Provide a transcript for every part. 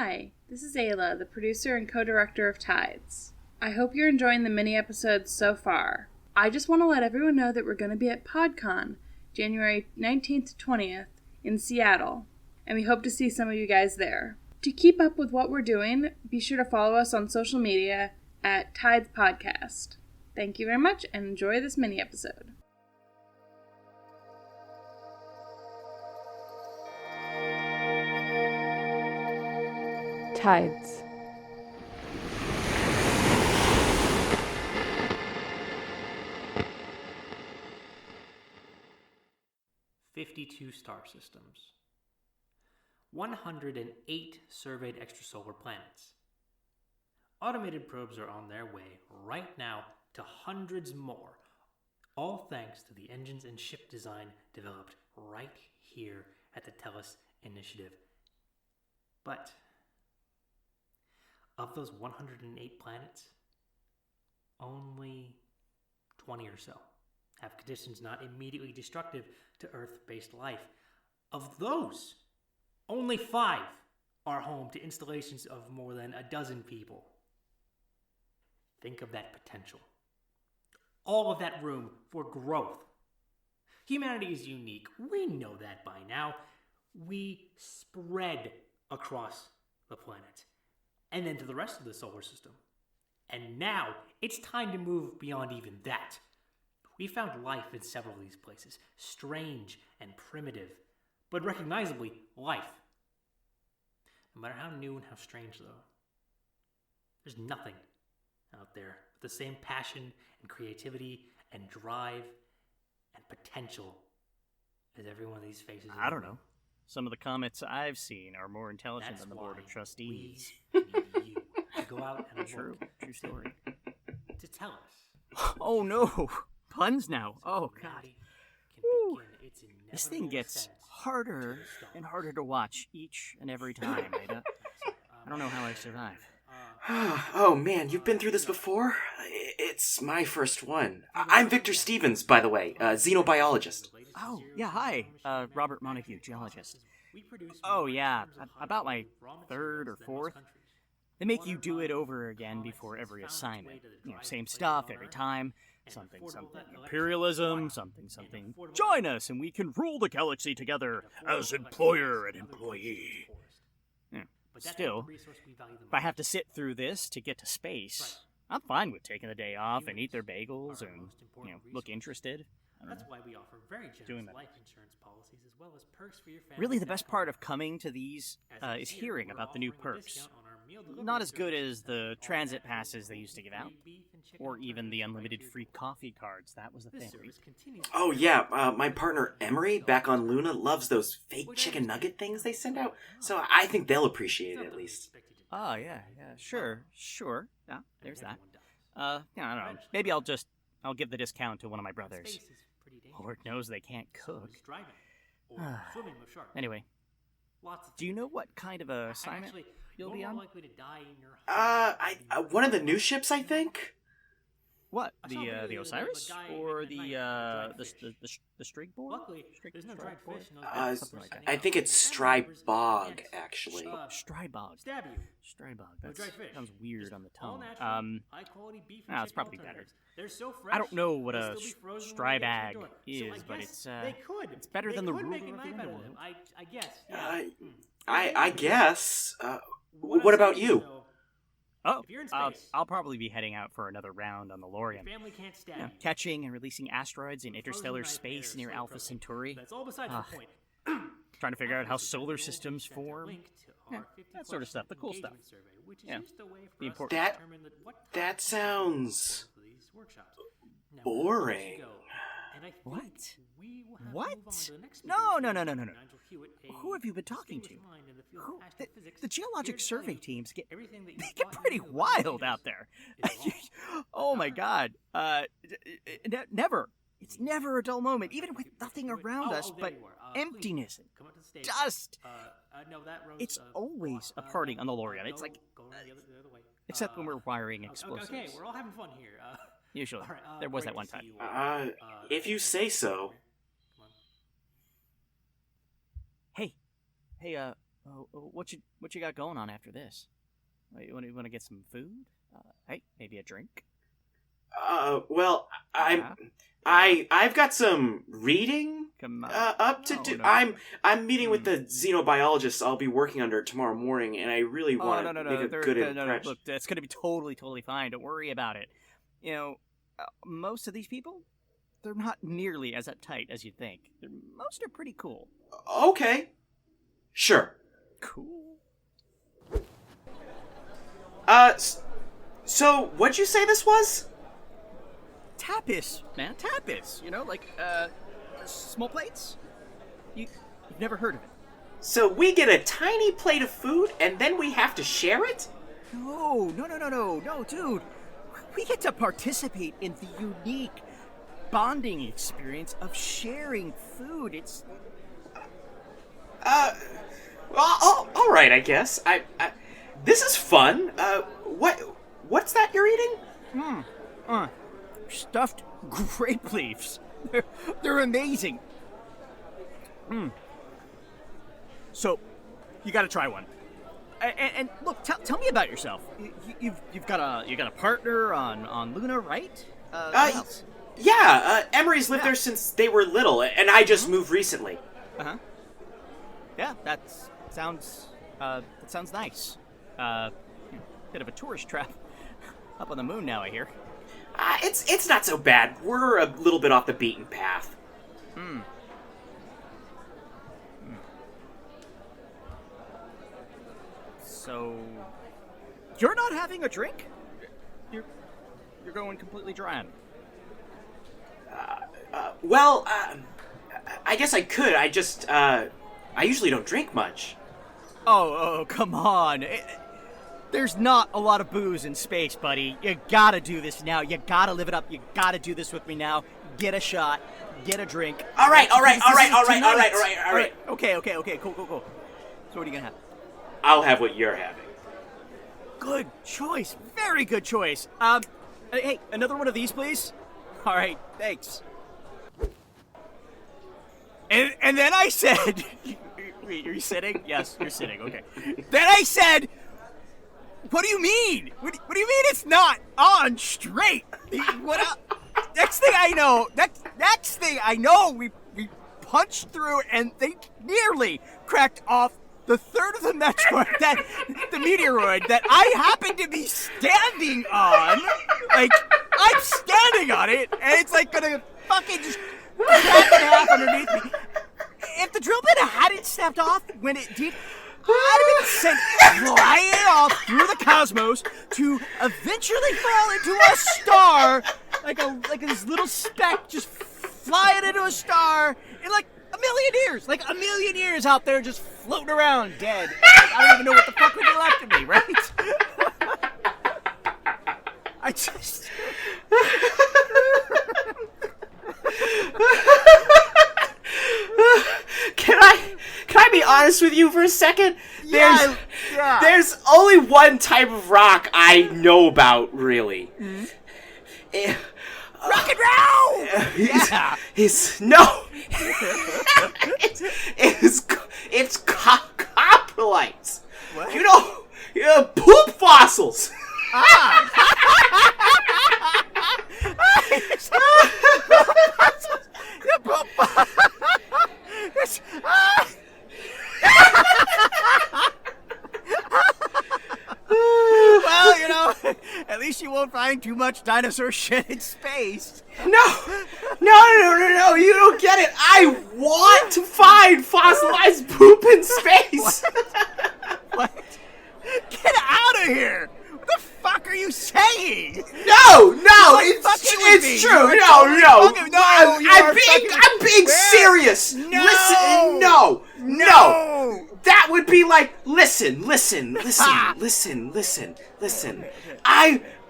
Hi, this is Ayla, the producer and co-director of Tides. I hope you're enjoying the mini-episodes so far. I just want to let everyone know that we're going to be at PodCon, January 19th to 20th, in Seattle, and we hope to see some of you guys there. To keep up with what we're doing, be sure to follow us on social media at Tides Podcast. Thank you very much, and enjoy this mini-episode. Tides. "52 star systems. 108 surveyed extrasolar planets. Automated probes are on their way right now to hundreds more, all thanks to the engines and ship design developed right here at the Tellus Initiative. But of those 108 planets, only 20 or so have conditions not immediately destructive to Earth-based life. Of those, only 5 are home to installations of more than a dozen people. Think of that potential. All of that room for growth. Humanity is unique. We know that by now. We spread across the planet and then to the rest of the solar system. And now it's time to move beyond even that. We found life in several of these places, strange and primitive, but recognizably life. No matter how new and how strange, though, there's nothing out there with the same passion and creativity and drive and potential as every one of these faces. I don't know. Some of the comments I've seen are more intelligent than the Board of Trustees. We need you to go out and True story. to tell us. Oh no! Puns now. Oh god. Woo. This thing gets harder and harder to watch each and every time, Ada. I don't know how I survive. Oh man, you've been through this before? It's my first one. I'm Victor Stevens, by the way, xenobiologist. Oh, yeah, hi. Robert Montague, geologist. Oh, yeah, about my third or fourth. They make you do it over again before every assignment. You know, same stuff every time. Something, imperialism, something. Join us and we can rule the galaxy together as employer and employee. Yeah. Still, if I have to sit through this to get to space, I'm fine with taking the day off and eat their bagels and, look interested. That's why we offer very generous life insurance policies as well as perks for your family. Really, the best part of coming to these is hearing about the new perks. Not as good as the transit passes they used to give out, or even the unlimited free coffee cards. That was the thing. Oh yeah, my partner Emery back on Luna loves those fake chicken nugget things they send out, so I think they'll appreciate it at least. Oh yeah, sure. Yeah, there's that. I don't know. Maybe I'll give the discount to one of my brothers. Lord knows they can't cook. Anyway, do you know what kind of a assignment you'll be on? One of the new ships, I think. What? The Osiris or the Strig board? I think it's Strybog, actually. Strybog. That sounds weird on the tongue. It's probably better. I don't know what a Strybag is, but it's better than the ruler of the underworld. I guess. I guess. What about you? Oh, I'll probably be heading out for another round on the Lorian. Family can't stab catching and releasing asteroids in interstellar space near Alpha Centauri. That's all beside the point. Trying to figure out how solar systems form. That sort of stuff, the cool stuff. The important. That sounds boring. What? No. Who have you been talking to? The geologic survey teams get pretty wild out there. Oh my god. Never. It's never a dull moment, even with nothing around us but emptiness and dust. It's always a party on the Lorian. It's like, except when we're wiring explosives. Okay, we're all having fun here. Usually. There was that one time. If you say so. Hey, What you got going on after this? You want to get some food? Hey, maybe a drink? Well, I've got some reading up to do. No. I'm meeting with the xenobiologist I'll be working under tomorrow morning, and I really want to make a good impression. No, look, that's going to be totally fine. Don't worry about it. You know, most of these people, they're not nearly as uptight as you'd think. Most are pretty cool. Okay. Sure. Cool. So what'd you say this was? Tapas, man, tapas. You know, like, small plates? You've never heard of it. So we get a tiny plate of food, and then we have to share it? No, dude. We get to participate in the unique bonding experience of sharing food. It's... Well, all right, I guess. This is fun. What's that you're eating? Stuffed grape leaves. They're amazing. So, you gotta try one. And look, tell me about yourself. You've got a partner on Luna, right? What else? Yeah. Emery's lived there since they were little, and I just moved recently. Yeah, that sounds nice. Bit of a tourist trap up on the moon now, I hear. It's not so bad. We're a little bit off the beaten path. So, you're not having a drink? You're going completely dry on me. Well, I guess I could. I just, I usually don't drink much. Oh, come on. There's not a lot of booze in space, buddy. You gotta do this now. You gotta live it up. You gotta do this with me now. Get a shot. Get a drink. All right. Okay, cool. So what are you gonna have? I'll have what you're having. Good choice. Very good choice. Hey, another one of these, please? All right, thanks. And then I said... Wait, are you sitting? Yes, you're sitting, okay. Then I said... What do you mean? What do you mean it's not on straight? What else? Next thing I know, we punched through and they nearly cracked off the third of the the meteoroid that I happen to be standing on. Like, I'm standing on it, and it's like gonna fucking just crack in half underneath me. If the drill bit hadn't snapped off when it did, I'd have been sent flying off through the cosmos to eventually fall into a star, like this little speck just flying into a star in like a million years out there just floating around dead. I don't even know what the fuck would be left of me, right? I just... Can I be honest with you for a second? Yeah. There's only one type of rock I know about, really. Mm-hmm. Rock and roll! It's coprolites. What? You know, poop fossils. Well, you know, at least you won't find too much dinosaur shit in space. No, you don't get it. I want to find fossilized poop in space. What? Get out of here! What the fuck are you saying? No, it's true. No. I'm being serious. No. Listen, no. That would be like, listen.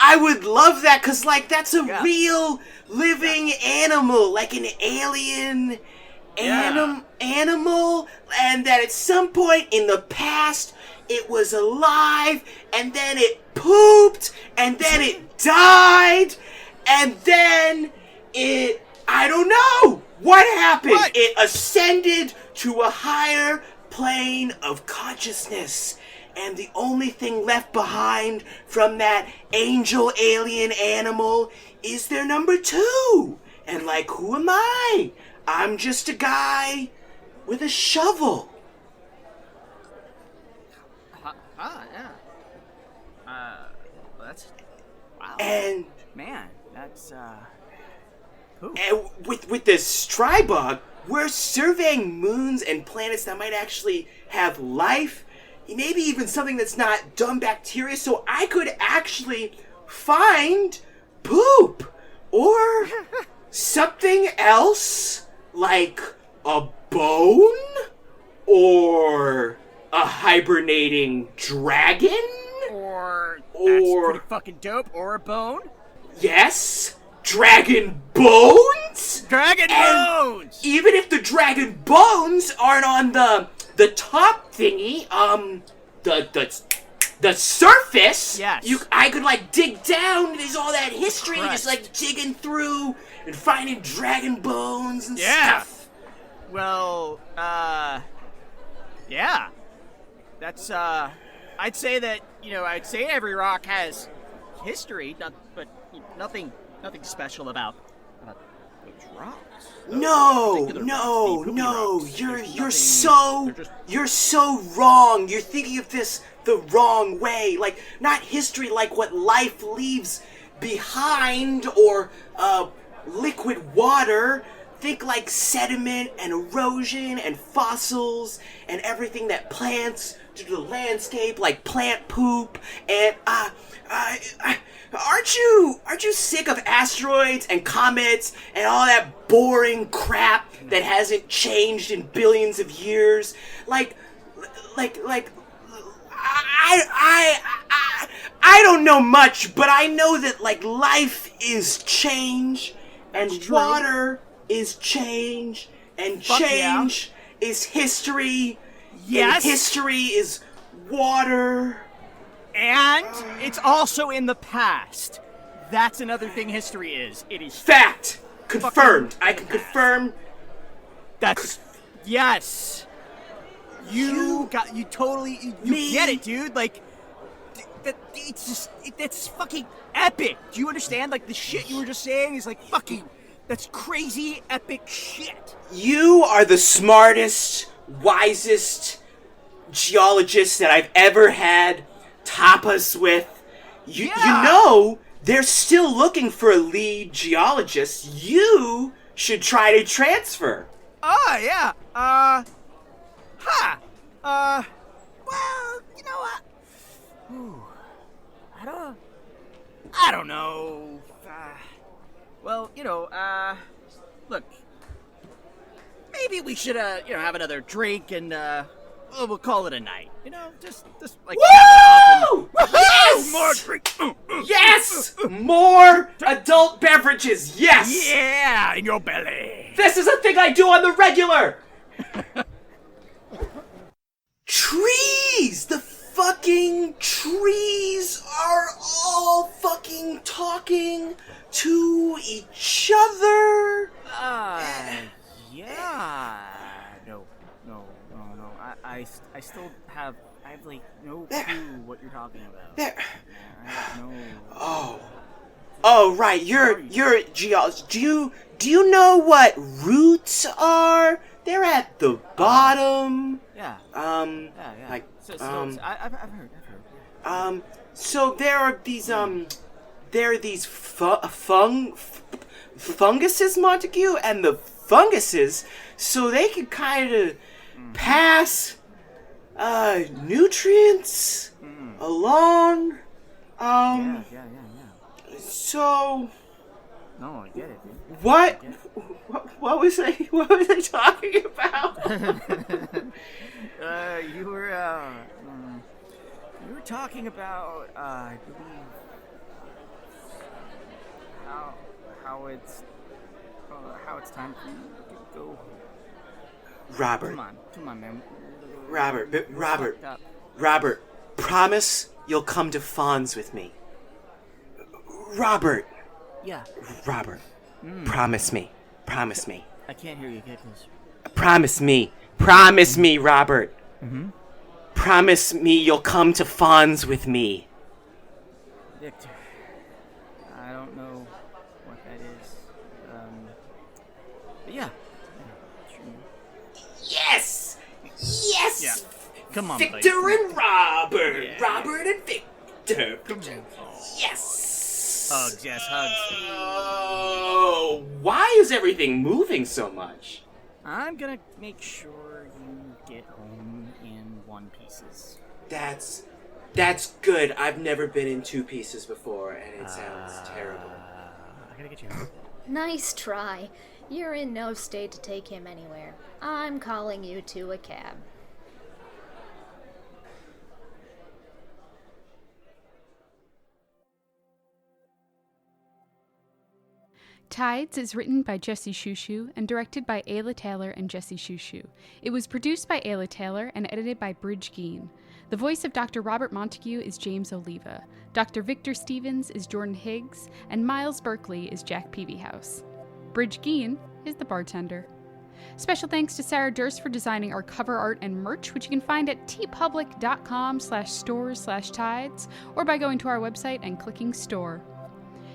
I would love that, cause like that's a real living animal, like an alien animal, and that at some point in the past it was alive, and then it pooped, and then it died, and then I don't know what happened. It ascended to a higher plane of consciousness, and the only thing left behind from that angel alien animal is their number 2. And like, who am I? I'm just a guy with a shovel. Yeah. That's... Wow. And... Man, that's, cool. And with this Strybog, we're surveying moons and planets that might actually have life, maybe even something that's not dumb bacteria, so I could actually find poop or something else, like a bone or a hibernating dragon. That's pretty fucking dope. Or a bone. Yes, dragon bones. Dragon bones. Even if the dragon bones aren't on the top thingy, the surface. Yes. I could like dig down. There's all that history, just like digging through and finding dragon bones and stuff. Well, yeah. That's I'd say that I'd say every rock has history, but nothing special about those rocks. No. You're so wrong. You're thinking of this the wrong way. Like, not history like what life leaves behind or liquid water. Think like sediment and erosion and fossils and everything that plants to the landscape, like plant poop. And aren't you sick of asteroids and comets and all that boring crap that hasn't changed in billions of years? I don't know much, but I know that like life is change and water is change, and change is history. Yes. And history is water. And it's also in the past. That's another thing history is. It is fact. Confirmed. I can confirm. That's... Yes. You totally... You get it, dude. Like, it's just... That's fucking epic. Do you understand? Like, the shit you were just saying is like fucking... That's crazy, epic shit. You are the smartest, wisest geologist that I've ever had tapas with. You know, they're still looking for a lead geologist. You should try to transfer. Oh, yeah. Well, you know what? Ooh, I don't know. Well, look, maybe we should, have another drink and, we'll call it a night. Just like, woo! Yes! More drink. Yes! More adult beverages, yes! Yeah, in your belly. This is a thing I do on the regular! Trees! The fucking trees are all fucking talking to each other. Yeah. No. I still have like no clue what you're talking about. I have no. Oh, right. You're a geologist. Do you know what roots are? They're at the bottom. Yeah. Yeah. Like I've heard. So there are these funguses, Montague, and the funguses, so they can kind of pass nutrients along. Yeah. So. No, I get it, dude. What was I talking about? You were talking about I believe how it's time for you to go. Robert. Come on, man. Robert, promise you'll come to Fawns with me. Robert. Yeah. Robert, promise me. I can't hear you. Get closer. Promise me, Robert. Mm-hmm. Promise me you'll come to Fawns with me. Victor, I don't know what that is. But yeah. Yes! Yes! Yeah. Come on, Victor buddy. and Robert! Yeah. Robert and Victor! Come on. Yes! Hugs, yes, hugs. Oh, why is everything moving so much? I'm gonna make sure you get home in one pieces. That's good. I've never been in 2 pieces before, and it sounds terrible. I gotta get you home. Nice try. You're in no state to take him anywhere. I'm calling you to a cab. Tides is written by Jesse Schuschu and directed by Ayla Taylor and Jesse Schuschu. It was produced by Ayla Taylor and edited by Bridge Geene. The voice of Dr. Robert Montague is James Oliva. Dr. Victor Stevens is Jordan Higgs, and Miles Berkeley is Jack Pevyhouse. Bridge Geene is the bartender. Special thanks to Sarah Durst for designing our cover art and merch, which you can find at tpublic.com/stores/tides or by going to our website and clicking store.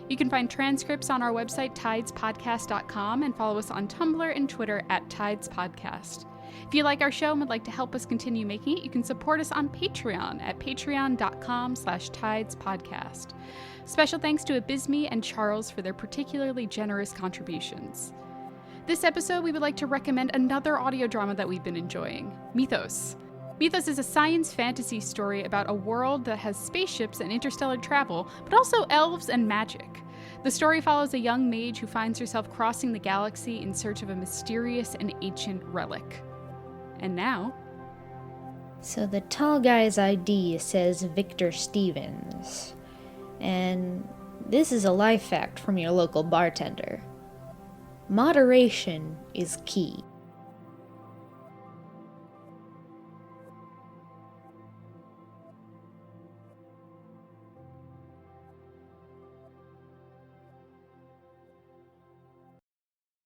You can find transcripts on our website, tidespodcast.com, and follow us on Tumblr and Twitter at tidespodcast. If you like our show and would like to help us continue making it, you can support us on Patreon at patreon.com/tidespodcast. Special thanks to Abysme and Charles for their particularly generous contributions. This episode, we would like to recommend another audio drama that we've been enjoying, Mythos. Mythos is a science fantasy story about a world that has spaceships and interstellar travel, but also elves and magic. The story follows a young mage who finds herself crossing the galaxy in search of a mysterious and ancient relic. And now... So the tall guy's ID says Victor Stevens. And this is a life fact from your local bartender. Moderation is key.